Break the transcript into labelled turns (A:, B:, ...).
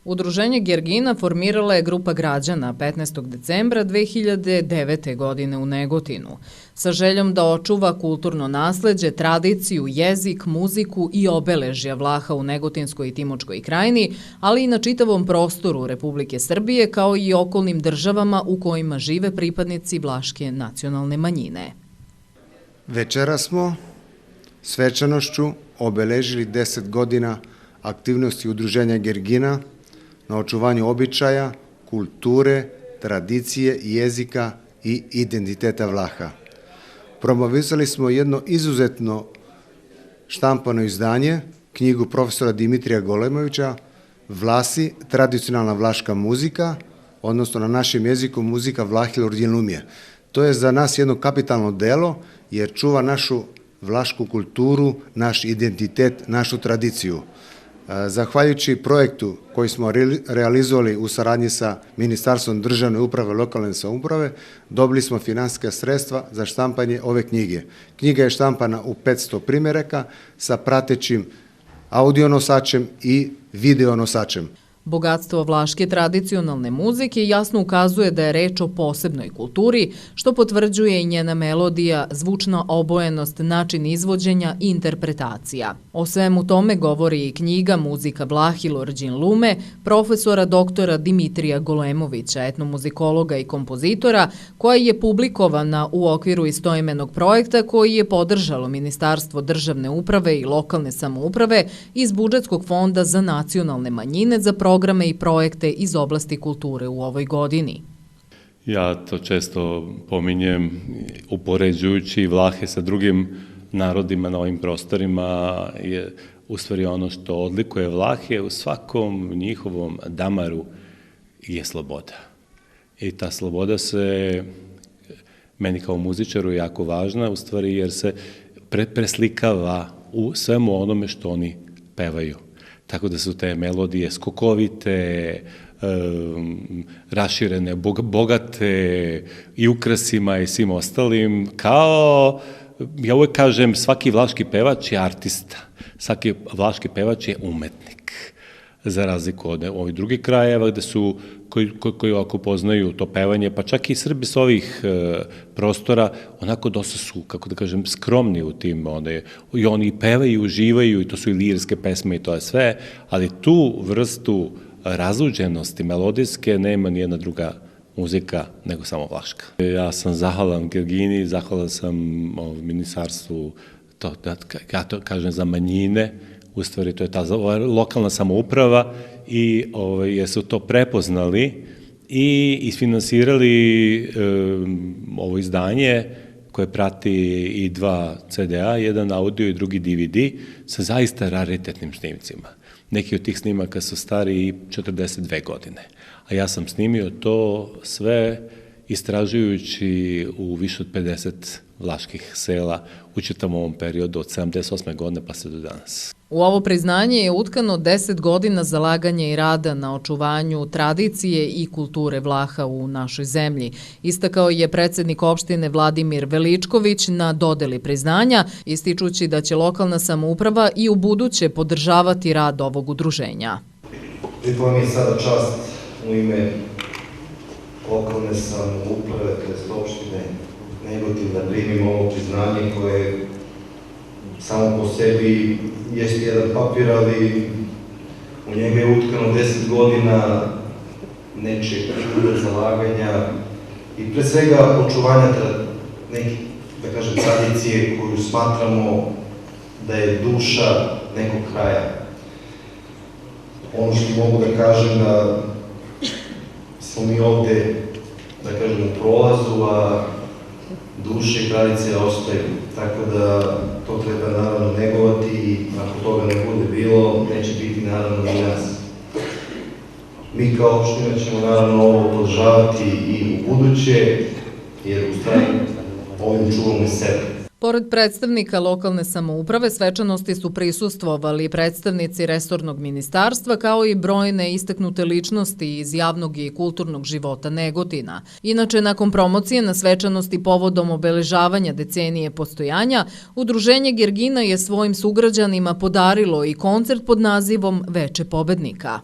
A: Udruženje Gergina formirala je grupa građana 15. decembra 2009. godine u Negotinu, sa željom da očuva kulturno nasleđe, tradiciju, jezik, muziku i obeležja Vlaha u Negotinskoj i Timočkoj krajini, ali i na čitavom prostoru Republike Srbije, kao i okolnim državama u kojima žive pripadnici vlaške nacionalne manjine.
B: Večera smo svečanošću obeležili 10 godina aktivnosti Udruženja Gergina na očuvanju običaja, kulture, tradicije, jezika i identiteta Vlaha. Promovisali smo jedno izuzetno štampano izdanje, knjigu profesora Dimitrija Golemovića, Vlasi, tradicionalna vlaška muzika, odnosno na našem jeziku muzika Vlahilor-Djenlumije. To je za nas jedno kapitalno delo jer čuva našu vlašku kulturu, naš identitet, našu tradiciju. Zahvaljujući projektu koji smo realizovali u saradnji sa Ministarstvom državne uprave i lokalne samouprave, dobili smo finansijska sredstva za štampanje ove knjige. Knjiga je štampana u 500 primjeraka sa pratećim audionosačem i videonosačem.
A: Bogatstvo vlaške tradicionalne muzike jasno ukazuje da je reč o posebnoj kulturi, što potvrđuje i njena melodija, zvučna obojenost, način izvođenja i interpretacija. O svemu tome govori i knjiga Muzika Vlahilor-Djenlume profesora doktora Dimitrija Golemovića, etnomuzikologa i kompozitora, koja je publikovana u okviru istoimenog projekta koji je podržalo Ministarstvo državne uprave i lokalne samouprave iz Budžetskog fonda za nacionalne manjine za programe i projekte iz oblasti kulture u ovoj godini.
C: Ja to često pominjem upoređujući Vlahe sa drugim narodima na ovim prostorima je u stvari ono što odlikuje Vlahe u svakom njihovom damaru je sloboda. I ta sloboda se meni kao muzičaru je jako važna u stvari jer se preslikava u svemu onome što oni pevaju. Tako da su te melodije skokovite, raširene, bogate i ukrasima i svim ostalim, kao, ja uvek kažem, svaki vlaški pevač je artista, svaki vlaški pevač je umetnik, za razliku od ovih drugih krajeva gde su, koji ovako poznaju to pevanje, pa čak i Srbi s ovih prostora, onako dosta su, kako da kažem, skromni u tim, i oni pevaju, uživaju, i to su i lirske pesme i to je sve, ali tu vrstu razluđenosti melodijske nema nijedna druga muzika nego samo vlaška. Ja sam zahvalan Gergini, zahvalan sam ministarstvu, ja to kažem za manjine, u stvari to je ta lokalna samouprava i jer su to prepoznali i isfinansirali ovo izdanje koje prati i 2 CD-a, jedan audio i drugi DVD sa zaista raritetnim snimcima. Neki od tih snimaka su stari i 42 godine, a ja sam snimio to sve istražujući u više od 50 vlaških sela u čitavom ovom periodu od 78. godine pa se do danas.
A: U ovo priznanje je utkano 10 godina zalaganja i rada na očuvanju tradicije i kulture Vlaha u našoj zemlji. Istakao je predsednik opštine Vladimir Veličković na dodeli priznanja, ističući da će lokalna samouprava i u buduće podržavati rad ovog udruženja.
D: Pripala mi je sada čast u ime lokalne samouprave, tj. opštine Negotin, da primimo ovo priznanje koje samo po sebi jeste jedan papir, ali u njega je utkano 10 godina nečeg zalaganja i pre svega očuvanja neke, da kažem, tradicije koju smatramo da je duša nekog kraja. Ono što mogu da kažem da smo mi ovde, da kažem, u prolazu, a duše i tradicije ostaju, tako da to treba naravno negovati i ako toga ne bude bilo, neće biti naravno i nas. Mi kao opština ćemo naravno ovo podržavati i u buduće, jer u stvari ovim čuvamo i sebe.
A: Pored predstavnika lokalne samouprave, svečanosti su prisustvovali predstavnici resornog ministarstva kao i brojne istaknute ličnosti iz javnog i kulturnog života Negotina. Inače, nakon promocije na svečanosti povodom obeležavanja decenije postojanja, Udruženje Gergina je svojim sugrađanima podarilo i koncert pod nazivom Veče pobednika.